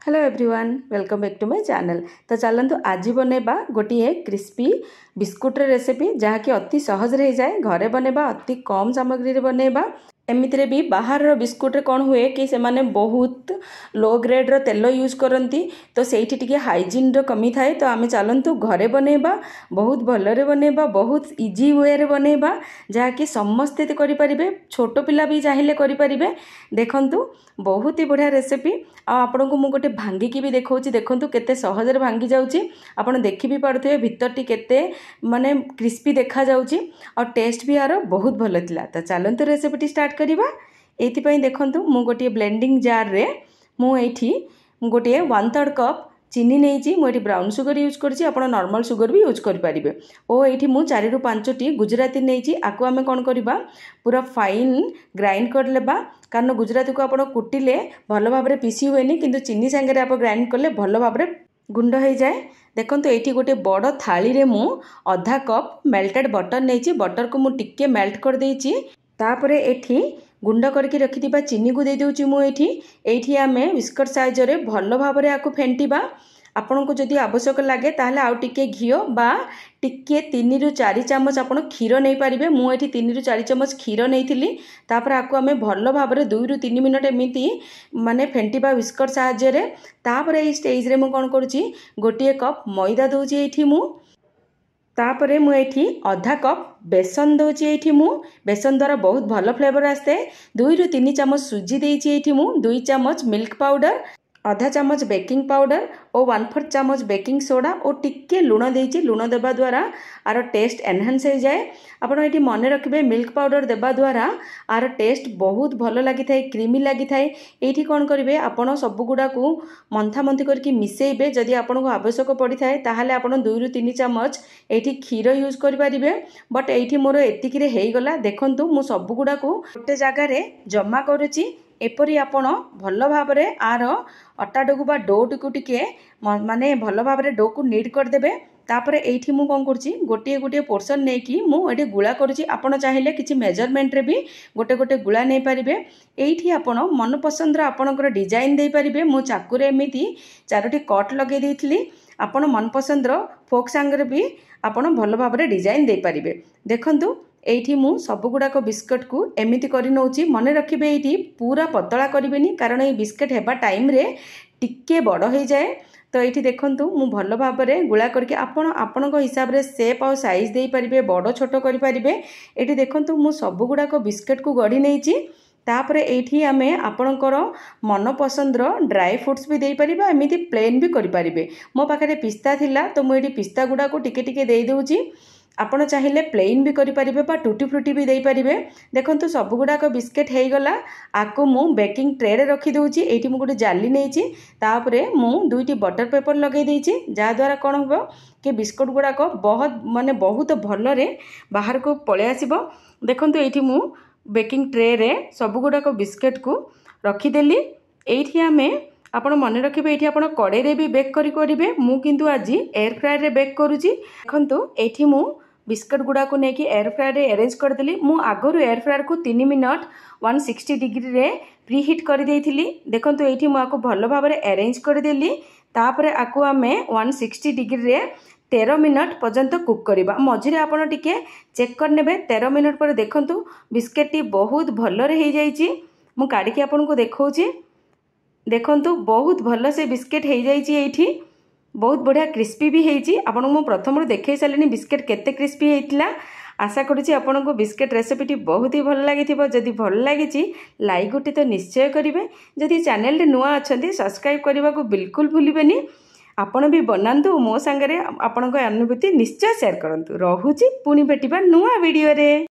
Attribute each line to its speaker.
Speaker 1: Hello everyone welcome back to my channel. तो चलतु आज बनैबा गोटे क्रिस्पी बिस्कुट रेसिपी जहाँकि अति सहज रही जाए घरे बनैबा अति कम सामग्री बनैबा। एमितिरे भी बाहर बिस्कुट कौन हुए कि से माने बहुत लो ग्रेड रो तेल यूज करती तो सेठी टिके हाइजीन रो कमी थाए। तो आमे चलतु घरे बनैबा बहुत भलरे बनैबा बहुत इजी वे रे बनैबा जहाँकि समस्ते करि परिबे छोट पिला भी चाहिए करि परिबे। देखंतु बहुत ही बढ़िया रेसिपी आपण को मु गोटे भांगिकी भी देखौछि देखंतु केते सहजरे भांगी जाउछि। आपण देखि भी पारुथिबे भितरटी केते माने क्रिस्पी देखा जाउछि और टेस्ट भी यार बहुत भलो थिला। तो चलंतु रेसिपीटी स्टार्ट करिबा। एथिपई देखंतु मु गोटे ब्लेंडिंग जार रे मु एठी गोटे 1/3 कप चीनी नहीं मुझे ब्राउन सुगर यूज करछि आपण नॉर्मल सुगर भी यूज करि परिबे। ओ एठी मु 4 रु 5 टी गुजराती नहीं आकु आमे कोन करिबा पूरा फाइन ग्राइंड कर लेबा कारण गुजराती को आपण कुटिले भलो भाबरे पीसी होएनी किंतु चीनी संगे आप ग्राइंड करले भलो भाबरे गुंड हो जाए। देखंतु एठी गोटे बड़ थाली रे मु आधा कप मेल्टेड बटर नहीं बटर को मु टिके मेल्ट कर देछि तापरे एठी गुंड करके रखिथिबा चीनी को दे देउछि मु एठी आमे बिस्कुट साइज रे भलो भाबरे आकु फेंटिबा। आपन को जदि आवश्यक लगे ताहले आउ टिके घिओ बा टिके 3 रु 4 चम्मच आपण क्षीर नहीं पारिबे। मु एठी 3 रु 4 चम्मच क्षीर नैथिली तापर आकु आमे भलो भाबरे 2 रु 3 मिनिट एमिति माने फेंटिबा बिस्कुट साइज रे। तापर ए स्टेज रे मु कोन करूछि गोटे कप मैदा दोछि एठी मु तापरे मु एठी आधा कप बेसन दोछि एठी मु बेसन द्वारा बहुत भलो फ्लेवर आस्ते। 2 रु 3 चम्मच सुजी देछि एठी मु 2 चम्मच मिल्क पाउडर आधा चम्मच बेकिंग पाउडर और 1/4 चम्मच बेकिंग सोडा और टिके लुण देछि। लुण देबा द्वारा आर टेस्ट एनहांस हो जाए। आपण एठी मने रखिबे मिल्क पाउडर देबा द्वारा आर टेस्ट बहुत भलो लागि थाए क्रीमी लागि थाए। एठी कोन करिवे आपण सब गुडा को मंथा मंथी करके मिसेइबे। जदि आपण को आवश्यक पड़ी थाए ताहाले आपण 2 रु 3 चम्मच एठी क्षीर यूज करि परिबे। बट एठी मोर एतिकी रे हेई गला। देखंतु मु सब गुडा को गोटे जगह रे जमा करूची एपरी आपण भलो भाबरे आर अटा डोगु बा डो टिकु टिके माने भलो भाबरे डो को नीड कर देबे। तापरे एठी मु कोन करछि गोटे गोटे पोर्शन नै कि मु एठी गुळा करछि। आपण चाहिले किछि मेजरमेंट रे भी गोटे गोटे गुळा नै परिबे। एठी आपण मन पसंद रा आपणकर डिजाइन दे परिबे। मु चाकू रे एमिति 4टी कट लगे देथिली। आपण मन पसंद रो फोक संगे भी आपण भलो भाबरे डिजाइन दे परिबे। देखंतु एठी मु सब गुड़ाक बिस्कुट को एमिति करि नउछि। मने रखिबे एठी पूरा पतला करिबेनी कारण ए बिस्कुट हेबा टाइम रे टिके बड़ हो जाए। तो एठी देखंतु मु भलो भाबरे गुळा करके आपण आपणको हिसाब रे शेप और साइज देई परिबे बड़ छोट करि परिबे। एठी देखंतु मु सब गुड़ाक बिस्कुट को गढ़ी नैछि। तापरे एठी आमे आपणकर मन पसंद रो ड्राई फ्रूट्स भी देई परिबा एमिति प्लेन भी करि परिबे। मो पाखरे पिस्ता थिला तो मु एठी पिस्ता गुडा को टिके टिके देई देउछि। आपण चाहिए प्लेन भी करि परिबे बा टूटी फ्रूटी भी देई परिबे। देखंतु सब गुडा को बिस्कुट हेई गला। आकु मु बेकिंग ट्रे रे रखि दोउछि। एठी मु गोटे जाली नैछि तापरे मु 2टी बटर पेपर लगे देछि जा द्वारा कोन होबो कि बिस्कुट गुडा को बहुत माने बहुत भलो रे बाहर को पळे आसीबो। देखंतु एठी मु बेकिंग ट्रे रे सब गुडा को बिस्कुट को रखि देली। एठी आमे आपण मने रखिबे एठी आपण कड़े रे भी बेक करि करिवे। मु किंतु आज एयर फ्रायर रे बेक करूछि। देखंतु एठी मु बिस्कुट गुडा को नेकी एयर फ्रायर रे अरेंज कर देली। मु आगरु एयर फ्रायर को 3 मिनट 160 डिग्री रे प्री हीट कर देइथिली। देखंतु एठी मु आको भलो भाबरे अरेंज कर देली। तापरे आको आमे 160 डिग्री रे 13 मिनट पर्यंत कुक करिबा। मझिरे आपण टिके चेक कर नेबे। 13 मिनट पर देखंतु बिस्कुट टी बहुत भलो रे हे जाईची। मु काडी के आपण को देखौची। देखंतु बहुत भलो से बिस्कुट हे जाईची। एठी बहुत बढ़िया क्रिस्पी भी होती। आपको मु प्रथम देखे सारे बिस्कुट केते क्रिस्पी होता। आशा करुँची आपन को बिस्कुट रेसिपीटी बहुत ही भल लगी। जदि भल लगी लाइक गोटे तो निश्चय करेंगे। जदि चैनल नुआ अच्छा सब्सक्राइब करने को बिल्कुल भूलें। आपण भी बनातु मो सांगे आपण अनुभूति निश्चय शेयर करूँ। रोची पुणी भेटा नुआ वीडियो रे।